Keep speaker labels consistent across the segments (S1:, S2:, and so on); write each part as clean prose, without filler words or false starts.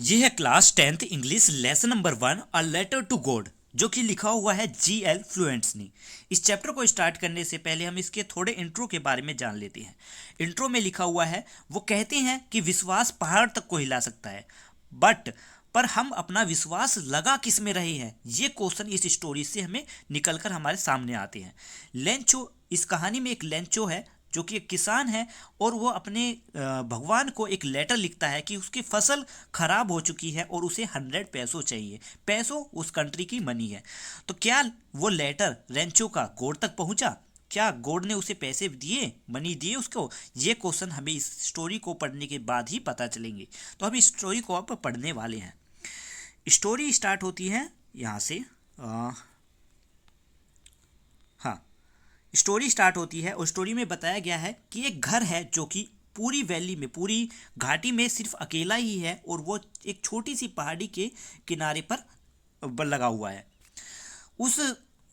S1: ये है class 10th English lesson number 1 a letter to God, जो कि लिखा हुआ है GL फ्लुएंट्स ने। इस चैप्टर को स्टार्ट करने से पहले हम इसके थोड़े इंट्रो के बारे में जान लेते हैं। इंट्रो में लिखा हुआ है, वो कहते हैं कि विश्वास पहाड़ तक को हिला सकता है, बट पर हम अपना विश्वास लगा किस में रहे हैं, ये क्वेश्चन इस स्टोरी से हमें निकलकर हमारे सामने आते हैं। लेंचो, इस कहानी में एक लेंचो है जो कि एक किसान है, और वो अपने भगवान को एक लेटर लिखता है कि उसकी फसल खराब हो चुकी है और उसे 100 पैसों चाहिए। पैसों उस कंट्री की मनी है। तो क्या वो लेटर रेंचो का गॉड तक पहुंचा? क्या गॉड ने उसे पैसे दिए, मनी दिए उसको? ये क्वेश्चन हमें इस स्टोरी को पढ़ने के बाद ही पता चलेंगे। तो हम इस स्टोरी को अब पढ़ने वाले हैं। स्टोरी स्टार्ट होती है यहाँ से। हाँ, स्टोरी स्टार्ट होती है और स्टोरी में बताया गया है कि एक घर है जो कि पूरी वैली में, पूरी घाटी में सिर्फ अकेला ही है, और वो एक छोटी सी पहाड़ी के किनारे पर लगा हुआ है। उस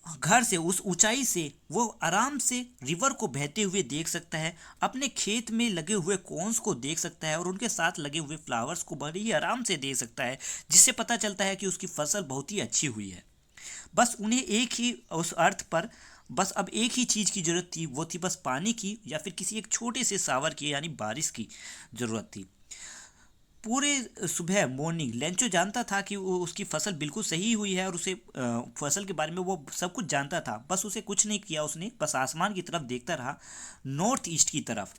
S1: घर से, उस ऊंचाई से वो आराम से रिवर को बहते हुए देख सकता है, अपने खेत में लगे हुए कॉर्न्स को देख सकता है और उनके साथ लगे हुए फ्लावर्स को बड़ी ही आराम से देख सकता है, जिससे पता चलता है कि उसकी फसल बहुत ही अच्छी हुई है। बस उन्हें एक ही, उस अर्थ पर बस अब एक ही चीज़ की ज़रूरत थी, वो थी बस पानी की, या फिर किसी एक छोटे से सावर की यानी बारिश की ज़रूरत थी। पूरे सुबह मॉर्निंग लेंचो जानता था कि वो उसकी फसल बिल्कुल सही हुई है, और उसे फसल के बारे में वो सब कुछ जानता था। बस उसे कुछ नहीं किया, उसने बस आसमान की तरफ देखता रहा, नॉर्थ ईस्ट की तरफ।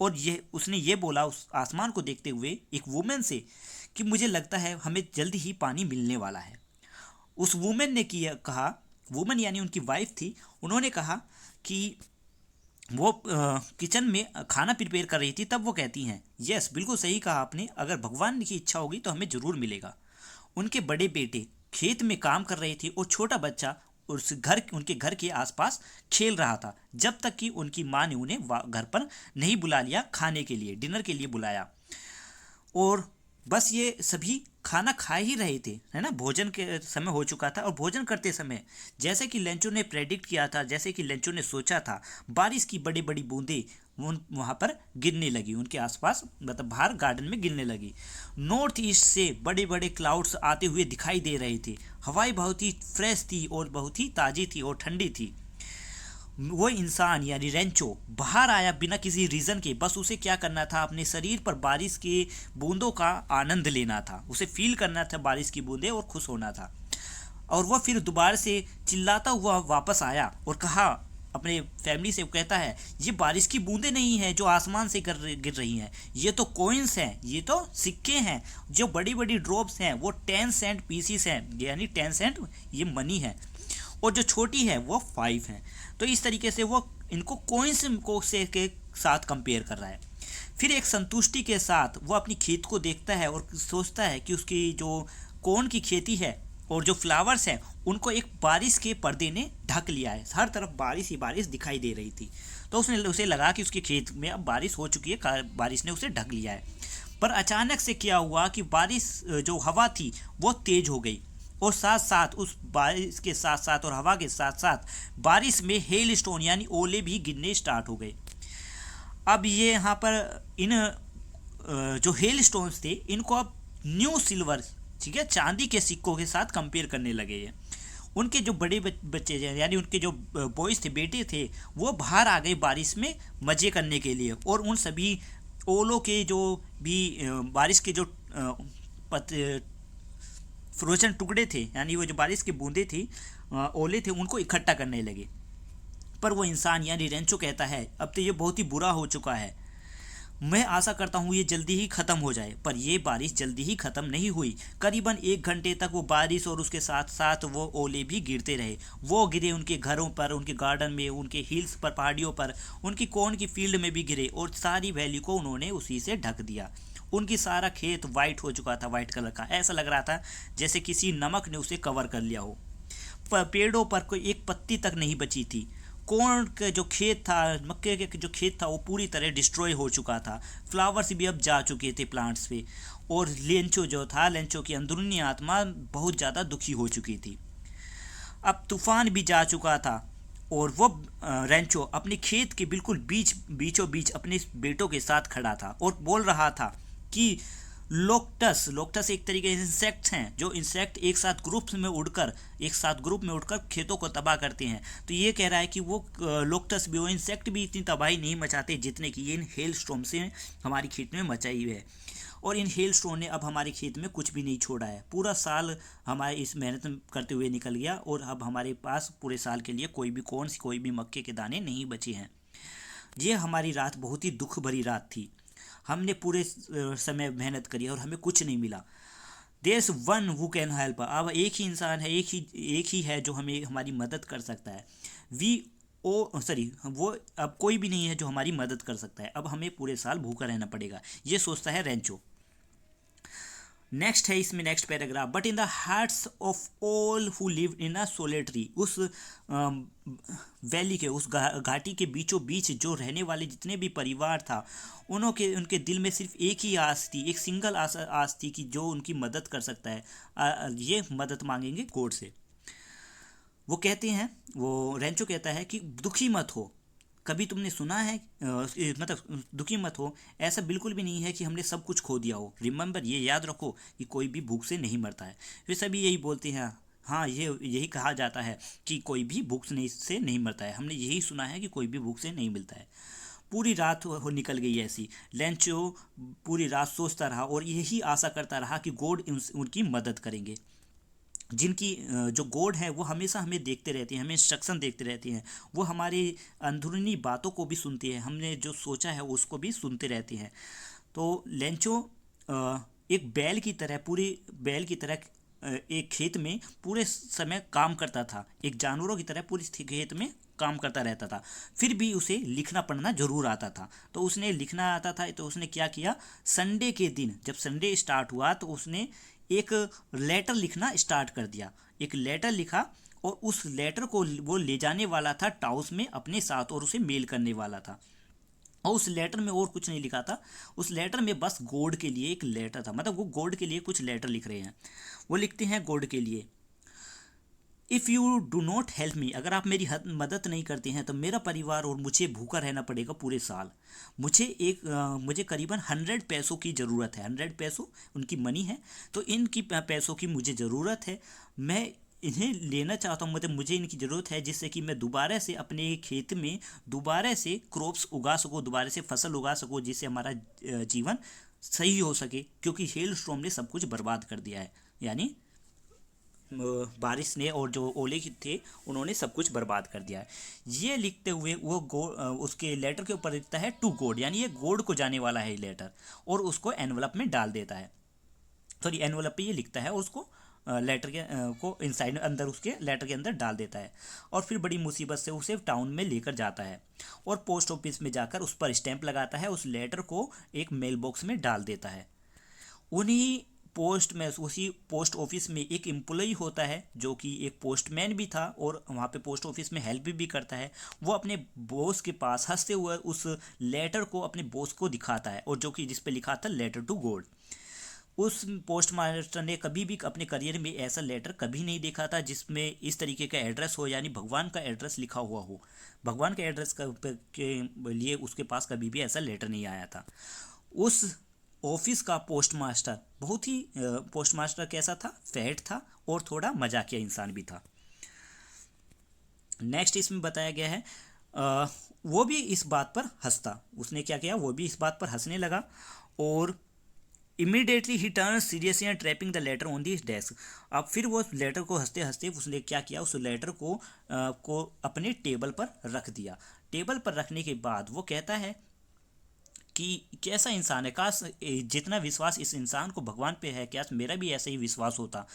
S1: और ये उसने ये बोला उस आसमान को देखते हुए एक वुमेन से कि मुझे लगता है हमें जल्दी ही पानी मिलने वाला है। उस वुमेन ने किया कहा, वुमेन यानी उनकी वाइफ थी, उन्होंने कहा कि वो किचन में खाना प्रिपेयर कर रही थी। तब वो कहती हैं, यस बिल्कुल सही कहा आपने, अगर भगवान की इच्छा होगी तो हमें ज़रूर मिलेगा। उनके बड़े बेटे खेत में काम कर रहे थे और छोटा बच्चा उनके घर के आसपास खेल रहा था, जब तक कि उनकी माँ ने उन्हें घर पर नहीं बुला लिया, खाने के लिए, डिनर के लिए बुलाया। और बस ये सभी खाना खा ही रहे थे, है ना, भोजन के समय हो चुका था। और भोजन करते समय जैसे कि लेंचो ने प्रेडिक्ट किया था, जैसे कि लेंचो ने सोचा था, बारिश की बड़ी बड़ी बूंदें वहाँ पर गिरने लगी, उनके आसपास, मतलब बाहर गार्डन में गिरने लगी। नॉर्थ ईस्ट से बड़े बड़े क्लाउड्स आते हुए दिखाई दे रहे थे। हवाएं बहुत ही फ्रेश थी और बहुत ही ताज़ी थी और ठंडी थी। वो इंसान यानी रेंचो बाहर आया बिना किसी रीज़न के। बस उसे क्या करना था, अपने शरीर पर बारिश के बूंदों का आनंद लेना था, उसे फील करना था बारिश की बूंदें और खुश होना था। और वह फिर दोबारा से चिल्लाता हुआ वापस आया और कहा, अपने फैमिली से कहता है, ये बारिश की बूंदें नहीं हैं जो आसमान से गिर रही हैं, ये तो कॉइन्स हैं, ये तो सिक्के हैं। जो बड़ी बड़ी ड्रॉप्स हैं वो 10 सेंट पीसीस हैं, यानी 10 सेंट ये मनी है, और जो छोटी है वो 5 है। तो इस तरीके से वो इनको कोइंस को से के साथ कंपेयर कर रहा है। फिर एक संतुष्टि के साथ वो अपनी खेत को देखता है और सोचता है कि उसकी जो कॉर्न की खेती है और जो फ्लावर्स हैं उनको एक बारिश के पर्दे ने ढक लिया है, हर तरफ बारिश ही बारिश दिखाई दे रही थी। तो उसे लगा कि उसके खेत में अब बारिश हो चुकी है, बारिश ने उसे ढक लिया है। पर अचानक से क्या हुआ कि बारिश, जो हवा थी वो तेज हो गई, और साथ साथ उस बारिश के साथ साथ और हवा के साथ साथ बारिश में हेल स्टोन यानी ओले भी गिरने स्टार्ट हो गए। अब ये यहाँ पर इन जो हेल स्टोन्स थे इनको अब न्यू सिल्वर, ठीक है, चांदी के सिक्कों के साथ कंपेयर करने लगे ये। उनके जो बड़े बच्चे यानी उनके जो बॉयज थे, बेटे थे, वो बाहर आ गए बारिश में मज़े करने के लिए, और उन सभी ओलों के जो भी बारिश के जो फ्रोजन टुकड़े थे, यानी वो जो बारिश की बूंदें थी, ओले थे, उनको इकट्ठा करने लगे। पर वो इंसान यानी रेंचो कहता है, अब तो ये बहुत ही बुरा हो चुका है, मैं आशा करता हूँ ये जल्दी ही ख़त्म हो जाए। पर ये बारिश जल्दी ही ख़त्म नहीं हुई। करीबन 1 घंटे तक वो बारिश और उसके साथ साथ वो ओले भी गिरते रहे। वो गिरे उनके घरों पर, उनके गार्डन में, उनके हिल्स पर, पहाड़ियों पर, उनकी कॉर्न की फील्ड में भी गिरे, और सारी वैली को उन्होंने उसी से ढक दिया। उनकी सारा खेत वाइट हो चुका था, वाइट कलर का, ऐसा लग रहा था जैसे किसी नमक ने उसे कवर कर लिया हो। पेड़ों पर कोई एक पत्ती तक नहीं बची थी। कॉर्न का जो खेत था, मक्के के जो खेत था, वो पूरी तरह डिस्ट्रॉय हो चुका था। फ्लावर्स भी अब जा चुके थे प्लांट्स पे, और लेंचो जो था, लेंचो की अंदरूनी आत्मा बहुत ज़्यादा दुखी हो चुकी थी। अब तूफान भी जा चुका था, और वो रेंचो अपने खेत के बिल्कुल बीचों बीच अपने बेटों के साथ खड़ा था और बोल रहा था कि लोक्टस एक तरीके से इंसेक्ट्स हैं, जो इंसेक्ट एक साथ ग्रुप में उड़कर खेतों को तबाह करते हैं। तो ये कह रहा है कि वो लोक्टस भी, वो इंसेक्ट भी इतनी तबाही नहीं मचाते जितने कि ये इन हेल स्टॉर्म से हमारी खेत में मचाई हुई है। और इन हेल स्टोन ने अब हमारे खेत में कुछ भी नहीं छोड़ा है। पूरा साल हमारे इस मेहनत करते हुए निकल गया और अब हमारे पास पूरे साल के लिए कोई भी मक्के के दाने नहीं बचे हैं। ये हमारी रात बहुत ही दुख भरी रात थी। हमने पूरे समय मेहनत करी और हमें कुछ नहीं मिला। There one who can help, अब एक ही इंसान है, एक ही है जो हमें हमारी मदद कर सकता है। वी ओ सॉरी वो अब कोई भी नहीं है जो हमारी मदद कर सकता है। अब हमें पूरे साल भूखा रहना पड़ेगा, ये सोचता है रेंचो। नेक्स्ट है इसमें next paragraph, but in the hearts of all who live in a solitary, उस वैली के, उस घाटी के बीचों बीच जो रहने वाले जितने भी परिवार था, उनके दिल में सिर्फ एक ही आस थी, एक सिंगल आस थी कि जो उनकी मदद कर सकता है। ये मदद मांगेंगे गॉड से। वो कहते हैं, वो रेंचो कहता है कि दुखी मत हो। कभी तुमने सुना है मतलब दुखी मत हो, ऐसा बिल्कुल भी नहीं है कि हमने सब कुछ खो दिया हो। रिमेंबर, ये याद रखो कि कोई भी भूख से नहीं मरता है। फिर सभी यही बोलते हैं, हाँ यही कहा जाता है कि कोई भी भूख से नहीं मरता है। हमने यही सुना है कि कोई भी भूख से नहीं मिलता है। पूरी रात हो निकल गई ऐसी। लेंचो पूरी रात सोचता रहा और यही आशा करता रहा कि गॉड उनकी मदद करेंगे। जिनकी जो गॉड है वो हमेशा हमें देखते रहते हैं, हमें इंस्ट्रक्शन देखते रहते हैं। वो हमारी अंदरूनी बातों को भी सुनते हैं, हमने जो सोचा है उसको भी सुनते रहते हैं। तो लेंचो एक बैल की तरह एक खेत में पूरे समय काम करता था, एक जानवरों की तरह पूरी खेत में काम करता रहता था। फिर भी उसे लिखना पढ़ना जरूर आता था। तो उसने लिखना आता था, तो उसने क्या किया, संडे के दिन जब संडे स्टार्ट हुआ तो उसने एक लेटर लिखना स्टार्ट कर दिया। एक लेटर लिखा और उस लेटर को वो ले जाने वाला था टाउस में अपने साथ और उसे मेल करने वाला था। और उस लेटर में और कुछ नहीं लिखा था, उस लेटर में बस गॉड के लिए एक लेटर था। मतलब वो गॉड के लिए कुछ लेटर लिख रहे हैं। वो लिखते हैं गॉड के लिए, if you do not help me, अगर आप मेरी मदद नहीं करते हैं तो मेरा परिवार और मुझे भूखा रहना पड़ेगा पूरे साल। मुझे करीबन 100 पैसों की ज़रूरत है। 100 पैसों उनकी मनी है, तो इनकी पैसों की मुझे ज़रूरत है। मैं इन्हें लेना चाहता हूँ, मतलब मुझे इनकी ज़रूरत है जिससे कि मैं दोबारा से अपने खेत में दोबारा से क्रॉप्स उगा सकूँ, दोबारा से फसल उगा सकूँ, जिससे हमारा जीवन सही हो सके। क्योंकि हेल स्टॉर्म ने सब कुछ बर्बाद कर दिया है, यानी बारिश ने और जो ओले थे उन्होंने सब कुछ बर्बाद कर दिया है। ये लिखते हुए वो उसके लेटर के ऊपर लिखता है टू गॉड, यानी ये गॉड को जाने वाला है ये लेटर, और उसको एनवलप में डाल देता है। सॉरी, एनवलप पे ये लिखता है और उसको लेटर के को इनसाइड अंदर उसके लेटर के अंदर डाल देता है। और फिर बड़ी मुसीबत से उसे टाउन में लेकर जाता है और पोस्ट ऑफिस में जाकर उस पर स्टैंप लगाता है, उस लेटर को एक मेल बॉक्स में डाल देता है। उसी पोस्ट ऑफिस में एक एम्प्लॉई होता है जो कि एक पोस्टमैन भी था और वहाँ पे पोस्ट ऑफिस में हेल्प भी करता है। वो अपने बॉस के पास हंसते हुए उस लेटर को अपने बॉस को दिखाता है, और जो कि जिस पे लिखा था लेटर टू गॉड। उस पोस्ट मास्टर ने कभी भी अपने करियर में ऐसा लेटर कभी नहीं देखा था जिसमें इस तरीके का एड्रेस हो, यानी भगवान का एड्रेस लिखा हुआ हो। भगवान के एड्रेस के लिए उसके पास कभी भी ऐसा लेटर नहीं आया था। उस ऑफिस का पोस्टमास्टर कैसा था, फैट था और थोड़ा मजाकिया इंसान भी था। नेक्स्ट इसमें बताया गया है वो भी इस बात पर हंसता। उसने क्या किया, वो भी इस बात पर हंसने लगा और immediately he turn seriously and trapping the later on this desk. अब फिर वो लेटर को हंसते हंसते उसने क्या किया, उस लेटर को अपने टेबल पर रख दिया। टेबल पर रखने के बाद वो कहता है कि कैसा इंसान है, काश जितना विश्वास इस इंसान को भगवान पे है, क्या मेरा भी ऐसा ही विश्वास होता,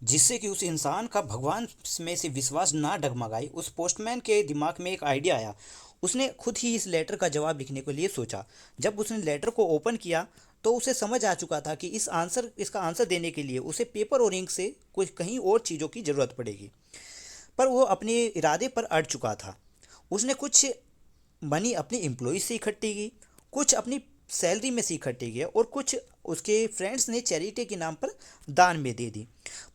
S2: जिससे कि उस इंसान का भगवान में से विश्वास ना डगमगाए। उस पोस्टमैन के दिमाग में एक आइडिया आया। उसने खुद ही इस लेटर का जवाब लिखने के लिए सोचा। जब उसने लेटर को ओपन किया तो उसे समझ आ चुका था कि इसका आंसर देने के लिए उसे पेपर और इंक से कुछ कहीं और चीज़ों की ज़रूरत पड़ेगी। पर वो अपने इरादे पर अड़ चुका था। उसने कुछ मनी अपनी एम्प्लॉय से इकट्ठी की, कुछ अपनी सैलरी में से इकट्ठी की और कुछ उसके फ्रेंड्स ने चैरिटी के नाम पर दान में दे दी।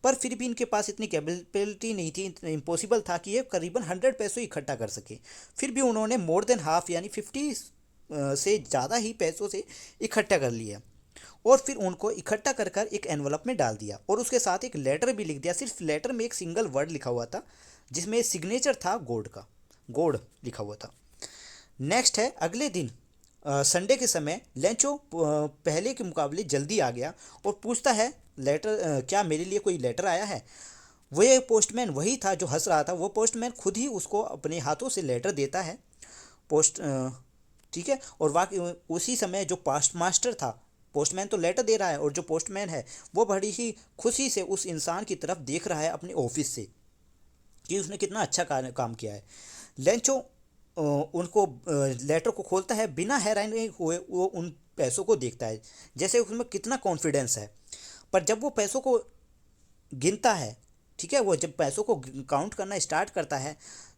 S2: पर फिर भी इनके पास इतनी कैपेबिलिटी नहीं थी, इम्पॉसिबल था कि ये करीबन 100 पैसों इकट्ठा कर सके। फिर भी उन्होंने मोर देन हाफ यानी 50 से ज़्यादा ही पैसों से इकट्ठा कर लिया। और फिर उनको इकट्ठा कर कर एक एनवलप में डाल दिया और उसके साथ एक लेटर भी लिख दिया। सिर्फ लेटर में एक सिंगल वर्ड लिखा हुआ था जिसमें सिग्नेचर था गॉड का, गॉड लिखा हुआ था। नेक्स्ट है अगले दिन संडे के समय लेंचो पहले के मुकाबले जल्दी आ गया और पूछता है लेटर क्या मेरे लिए कोई लेटर आया है। वह पोस्टमैन वही था जो हंस रहा था, वो पोस्टमैन खुद ही उसको अपने हाथों से लेटर देता है पोस्ट ठीक है। और वाकई उसी समय जो पोस्ट मास्टर था, पोस्टमैन तो लेटर दे रहा है और जो पोस्टमैन है वो बड़ी ही खुशी से उस इंसान की तरफ देख रहा है अपने ऑफिस से कि उसने कितना अच्छा काम किया है। लेंचो उनको लेटर को खोलता है, बिना हैरान हुए वो उन पैसों को देखता है जैसे उसमें कितना कॉन्फिडेंस है। पर जब वो पैसों को गिनता है, ठीक है, वो जब पैसों को काउंट करना स्टार्ट करता है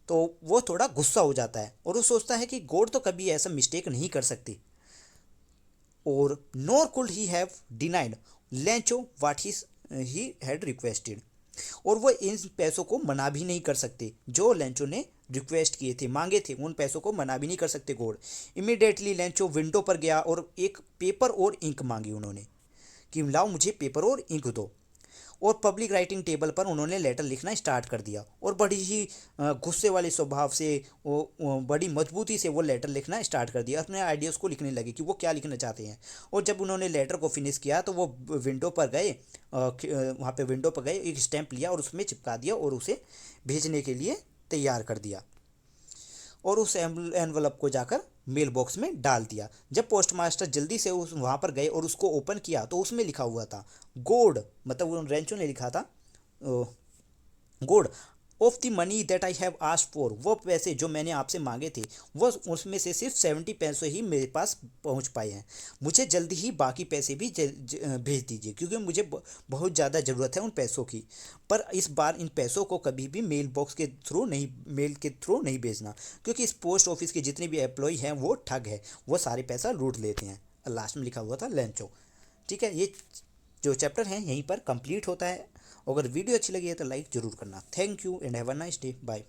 S2: तो वो थोड़ा गुस्सा हो जाता है और वो सोचता है कि गॉड तो कभी ऐसा मिस्टेक नहीं कर सकती। और nor could he have denied Lencho what he had requested, और वो इन पैसों को मना भी नहीं कर सकते जो लेंचो ने रिक्वेस्ट किए थे, मांगे थे, उन पैसों को मना भी नहीं कर सकते गॉड। इमीडिएटली लेंचो विंडो पर गया और एक पेपर और इंक मांगी उन्होंने कि लाओ मुझे पेपर और इंक दो, और पब्लिक राइटिंग टेबल पर उन्होंने लेटर लिखना स्टार्ट कर दिया और बड़ी ही गुस्से वाले स्वभाव से वो बड़ी मजबूती से वो लेटर लिखना स्टार्ट कर दिया, अपने आइडियाज़ को लिखने लगे कि वो क्या लिखना चाहते हैं। और जब उन्होंने लेटर को फिनिश किया तो वो विंडो पर गए, वहाँ पे विंडो पर गए, एक स्टैंप लिया और उसमें चिपका दिया और उसे भेजने के लिए तैयार कर दिया और उस एनवलप को जाकर मेल बॉक्स में डाल दिया। जब पोस्ट मास्टर जल्दी से उस वहाँ पर गए और उसको ओपन किया तो उसमें लिखा हुआ था गोड, मतलब वो रेंचो ने लिखा था गोड of the money that I have asked for, वो पैसे जो मैंने आपसे मांगे थे वो उसमें से सिर्फ 70 पैसे ही मेरे पास पहुंच पाए हैं। मुझे जल्दी ही बाकी पैसे भी भेज दीजिए क्योंकि मुझे बहुत ज़्यादा ज़रूरत है उन पैसों की। पर इस बार इन पैसों को कभी भी मेल बॉक्स के थ्रू नहीं, मेल के थ्रू नहीं भेजना क्योंकि इस पोस्ट ऑफिस के जितने भी एम्प्लॉय हैं वो ठग है, वो सारे पैसा लूट लेते हैं। लास्ट में लिखा हुआ था लेंचो। ठीक है, ये जो चैप्टर है यहीं पर कंप्लीट होता है। अगर वीडियो अच्छी लगी है तो लाइक ज़रूर करना। Thank you and have a nice day, bye.